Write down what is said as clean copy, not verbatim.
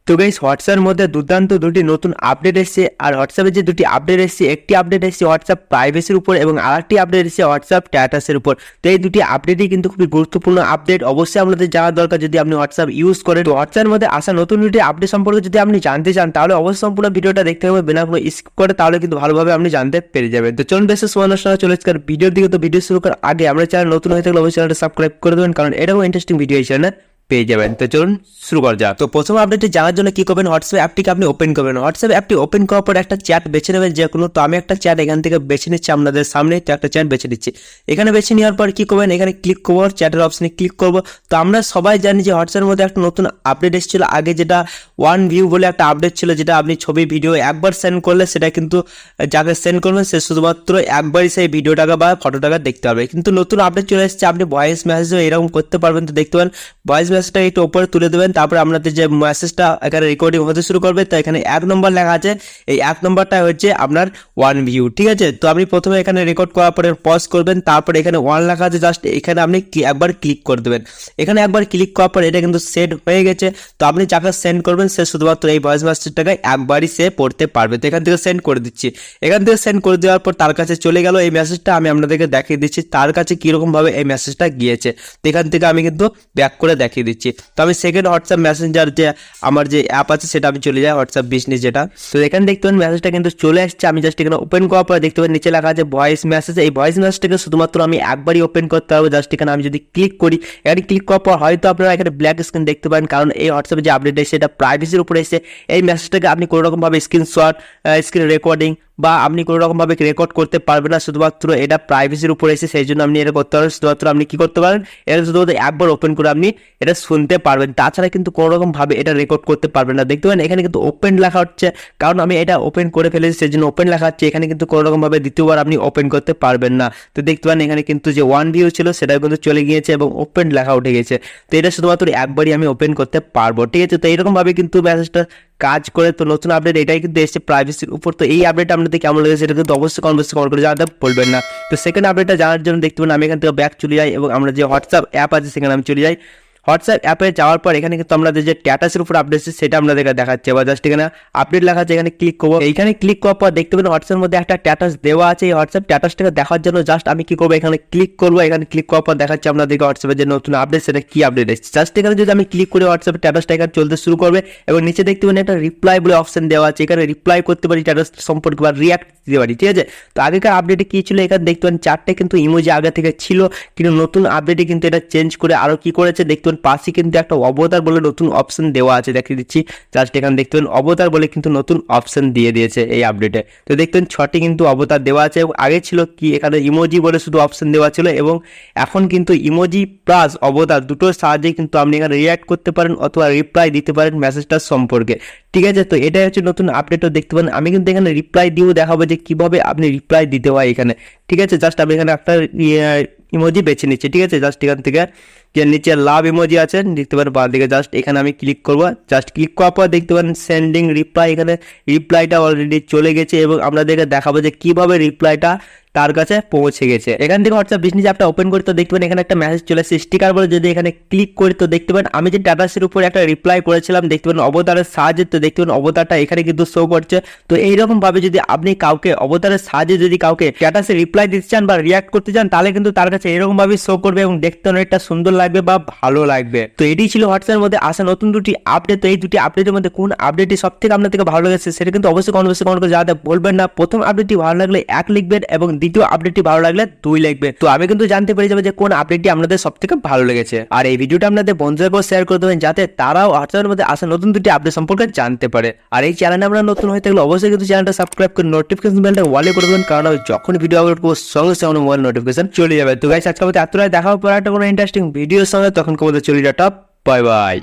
তো গাইস হোয়াটসঅ্যাপের মধ্যে দুর্দান্ত দুটি নতুন আপডেট এসেছে। আর হোয়াটসঅ্যাপে যে দুটি আপডেট এসেছে, একটি আপডেট এসেছে হোয়াটসঅ্যাপ প্রাইভেসির উপর এবং আরেকটি আপডেট এসেছে হোয়াটসঅ্যাপ স্ট্যাটাসের উপর। তো এই দুটি আপডেটই কিন্তু খুবই গুরুত্বপূর্ণ আপডেট, অবশ্যই আপনাদের জানা দরকার যদি আপনি হোয়াটসঅ্যাপ ইউজ করেন। তো হোয়াটসঅ্যাপের মধ্যে আসা নতুন দুটি আপডেট সম্পর্কে যদি আপনি জানতে চান তাহলে অবশ্যই সম্পূর্ণ ভিডিওটা দেখতে হবে, বিনা কোনো স্কিপ করে, তাহলে কিন্তু ভালোভাবে আপনি জানতে পেরে যাবেন। তো চলুন বেশি সময় নষ্ট না চলে আজকের ভিডিওর দিকে। তো ভিডিও শুরু করার আগে আমরা চ্যানেল নতুন হয়ে থাকলে অবশ্যই চ্যানেলটা সাবস্ক্রাইব করে দেবেন, কারণ এটাও ইন্টারেস্টিং ভিডিও এই চ্যানেলে পেয়ে যাবেন। তো চলুন শুরু করা যাক। তো প্রথম আপডেটটি জানার জন্য কি করবেন, হোয়াটসঅ্যাপ অ্যাপটিকে আপনি ওপেন করবেন। হোয়াটসঅ্যাপ অ্যাপটি ওপেন করার পর একটা চ্যাট বেছে নেবেন যে কোনো। তো আমি একটা চ্যাট এখান থেকে বেছে নিচ্ছি, আপনাদের সামনে তো একটা চ্যাট বেছে নিচ্ছি। এখানে বেছে নেওয়ার পর কি করবেন, এখানে ক্লিক করবো, চ্যাটের অপশনে ক্লিক করবো। তো আমরা সবাই জানি যে হোয়াটসঅ্যাপের মধ্যে একটা নতুন আপডেট এসেছিল আগে, যেটা ওয়ান ভিউ বলে একটা আপডেট ছিল, যেটা আপনি ছবি ভিডিও একবার সেন্ড করলে সেটা কিন্তু যাকে সেন্ড করবেন সে শুধুমাত্র একবারই সেই ভিডিওটাকে বা ফটোটাকে দেখতে পারবে। কিন্তু নতুন আপডেট চলে এসেছে, আপনি ভয়েস মেসেজও এরকম করতে পারবেন। তো দেখতে পারেন ভয়েস মেসেজটা একটু উপরে তুলে দেবেন, তারপরে আপনাদের যে মেসেজটা এখানে রেকর্ডিং হতে শুরু করবে। তো এখানে 1 নম্বর লেখা আছে, এই 1 নম্বরটা হচ্ছে আপনার ওয়ান ভিউ, ঠিক আছে। তো আপনি প্রথমে এখানে রেকর্ড করার পরে পজ করবেন, তারপরে এখানে 1 লেখা আছে, জাস্ট এখানে আপনি একবার ক্লিক করে দেবেন। এখানে একবার ক্লিক করার পর এটা কিন্তু সেট হয়ে গেছে। তো আপনি যাকে সেন্ড করবেন সে শুধুমাত্র এই ভয়েস মেসেজটাকে একবারই সে পড়তে পারবে। তো এখান থেকে সেন্ড করে দিচ্ছি। এখান থেকে সেন্ড করে দেওয়ার পর তার কাছে চলে গেল এই মেসেজটা। আমি আপনাদেরকে দেখিয়ে দিচ্ছি তার কাছে কিরকম ভাবে এই মেসেজটা গিয়েছে। তো এখান থেকে আমি কিন্তু ব্যাক করে দেখিয়ে দিচ্ছি। তো আমি সেকেন্ড হোয়াটসঅ্যাপ মেসেঞ্জার যে আমার যে অ্যাপ আছে সেটা আমি চলে যাই, হোয়াটসঅ্যাপ বিজনেস যেটা। তো এখানে দেখতে পাবেন মেসেজটা কিন্তু চলে আসছে। আমি জাস্ট এখানে ওপেন করার পর দেখতে পাবেন নিচে লেখা আছে ভয়েস মেসেজ। এই ভয়েস মেসেজটাকে শুধুমাত্র আমি একবারই ওপেন করতে পারবো। জাস্ট এখানে আমি যদি ক্লিক করি, এখানে ক্লিক করার পর হয়তো আপনারা এখানে ব্ল্যাক স্ক্রিন দেখতে পারেন, কারণ এই হোয়াটসঅ্যাপে যে আপডেট এসেছে এটা প্রাইভেসির উপরে এসেছে। এই মেসেজটাকে আপনি কোনো রকমভাবে স্ক্রিনশট, স্ক্রিন রেকর্ডিং বা আপনি কোনো রকমভাবে রেকর্ড করতে পারবেন না, শুধুমাত্র এটা প্রাইভেসির উপরে এসে, সেই জন্য আপনি এটা করতে পারেন। শুধুমাত্র আপনি কি করতে পারেন, এটা শুধুমাত্র একবার ওপেন করে আপনি এটা শুনতে পারবেন, তাছাড়া কিন্তু কোনো রকম ভাবে এটা রেকর্ড করতে পারবেন না। দেখতে পারেন এখানে কিন্তু ওপেন লেখা হচ্ছে, কারণ আমি এটা ওপেন করে ফেলেছি সেই জন্য ওপেন লেখা হচ্ছে। এখানে কিন্তু কোনো রকম ভাবে দ্বিতীয়বার আপনি ওপেন করতে পারবেন না। তো দেখতে পারেন এখানে কিন্তু যে ওয়ান ভিউ ছিল সেটাও কিন্তু চলে গিয়েছে এবং ওপেন লেখা উঠে গেছে। তো এটা শুধুমাত্র একবারই আমি ওপেন করতে পারবো, ঠিক আছে। তো এইরকম ভাবে কিন্তু মেসেজটা কাজ করে। তো নতুন আপডেট এটাই কিন্তু এসেছে প্রাইভেসির উপর। তো এই আপডেট আপনাদের কেমন লেগেছে সেটা কিন্তু অবশ্যই কমেন্ট করে জানাতে বলবেন না। তো সেকেন্ড আপডেটটা জানার জন্য দেখতে পাবেন আমি এখান থেকে ব্যাক চলে যাই এবং আমরা যে হোয়াটসঅ্যাপ অ্যাপ আছে সেখানে আমি চলে যাই। হোয়াটসঅ্যাপ অ্যাপে যাওয়ার পর এখানে কিন্তু আমাদের যে স্ট্যাটাসের উপর আপডেট আছে সেটা আপনাদেরকে দেখাচ্ছে। এবার জাস্ট এখানে আপডেট লেখা আছে, এখানে ক্লিক করবো। এইখানে ক্লিক করার পর দেখতে পাবেন হোয়াটসঅ্যাপের মধ্যে একটা স্ট্যাটাস দেওয়া আছে। এই হোয়াটসঅ্যাপ স্ট্যাটাসটাকে দেখার জন্য জাস্ট আমি কি করবো, এখানে ক্লিক করবো। এখানে ক্লিক করার পর দেখাচ্ছে আপনাদেরকে হোয়াটসঅ্যাপের যে নতুন আপডেট সেটা কি আপডেট এসেছে। জাস্ট এখানে যদি আমি ক্লিক করি হোয়াটসঅ্যাপ স্ট্যাটাসটা এখানে চলতে শুরু করবে এবং নিচে দেখতে পাবেন একটা রিপ্লাই বলে অপশন দেওয়া আছে। এখানে রিপ্লাই করতে পারি স্ট্যাটাস সম্পর্কে বা রিয়াক্ট দিতে পারি, ঠিক আছে। তো আগেকার আপডেটে কি ছিল, এখানে দেখতে পাবেন 4টে কিন্তু ইমোজি আগে থেকে ছিল, কিন্তু নতুন আপডেটে কিন্তু এটা চেঞ্জ করে আরো কি করেছে দেখতে পাবেন পাশে কিন্তু একটা অবতার বলে নতুন অপশন দেওয়া আছে, দেখিয়ে দিচ্ছি। জাস্ট এখানে দেখতে পাবেন অবতার বলে কিন্তু নতুন অপশন দিয়ে দিয়েছে এই আপডেটে। তো দেখতে পাবেন 6টি কিন্তু অবতার দেওয়া আছে এবং আগে ছিল কি এখানে ইমোজি বলে শুধু অপশন দেওয়া ছিল, এবং এখন কিন্তু ইমোজি প্লাস অবতার দুটোর সাহায্যে কিন্তু আপনি এখানে রিয়াক্ট করতে পারেন অথবা রিপ্লাই দিতে পারেন মেসেজটার সম্পর্কে, ঠিক আছে। তো এটাই হচ্ছে নতুন আপডেটও দেখতে পারেন। আমি কিন্তু এখানে রিপ্লাই দিয়েও দেখাবো যে কিভাবে আপনি রিপ্লাই দিতে হয় এখানে, ঠিক আছে। জাস্ট আমি এখানে একটা ইমোজি বেছে নিচ্ছি, ঠিক আছে। জাস্ট এখান থেকে যে নিচে লাভ ইমোজি আছে দেখতে পারেন বাঁ দিকে, জাস্ট এখানে আমি ক্লিক করবো। জাস্ট ক্লিক করার পর দেখতে পারেন সেন্ডিং রিপ্লাই, এখানে রিপ্লাইটা অলরেডি চলে গেছে এবং আপনাদেরকে দেখাবো যে কিভাবে রিপ্লাইটা তার কাছে পৌঁছে গেছে। এখান থেকে হোয়াটসঅ্যাপ বিজনেস অ্যাপটা ওপেন করি, তো দেখতে পাবেন এখানে একটা মেসেজ চলে আসছে স্টিকার বলে। যদি এখানে ক্লিক করি তো দেখতে পাবেন আমি যে স্ট্যাটাসের উপর একটা রিপ্লাই করেছিলাম দেখতে পাবেন অবতারের সাহায্যে। তো দেখতে পাবেন অবতারটা এখানে কিন্তু শো করছে। তো এইরকম ভাবে যদি আপনি কাউকে অবতারের সাহায্যে যদি কাউকে স্ট্যাটাসে রিপ্লাই দিতে চান বা রিয়াক্ট করতে চান তাহলে কিন্তু তার কাছে এরকম ভাবে শো করবে এবং দেখতে অনেকটা সুন্দর লাগবে বা ভালো লাগবে। তো এটি ছিল হোয়াটসঅ্যাপের মধ্যে আসা নতুন দুটি আপডেট। তো এই দুটি আপডেটের মধ্যে কোন আপডেটটি সব থেকে আপনার থেকে ভালো লেগেছে সেটা কিন্তু অবশ্যই কমেন্ট করে জানাতে বলবেন না। প্রথম আপডেটটি ভালো লাগলে 1 লিখবেন এবং দ্বিতীয় আপডেটটি ভালো লাগলে 2 লিখবেন। তো আমি কিন্তু জানতে পেরে যাবো যে কোন আপডেটটি আপনাদের সব থেকে ভালো লেগেছে। আর এই ভিডিওটা আপনাদের বন্ধুদেরকেও শেয়ার করে দেবেন যাতে তারাও হোয়াটসঅ্যাপের মধ্যে আসা নতুন দুটি আপডেট সম্পর্কে জানতে পারে। আর এই চ্যানেলে আমরা নতুন হয়ে থাকলে অবশ্যই কিন্তু চ্যানেলটা সাবস্ক্রাইব করে নোটিফিকেশন বেলটা ওয়ালে করে দেবেন, কারণ আমি যখন ভিডিও আপলোড করবো সঙ্গে সঙ্গে মোবাইল নোটিফিকেশন চলে যাবে। তো গাইস আজকে আমাদের এতটাই দেখা হবে পর একটা কোনো ইন্টারেস্টিং ভিডিওর সঙ্গে, তখন তোমাদের চলে যাটা, বাই বাই।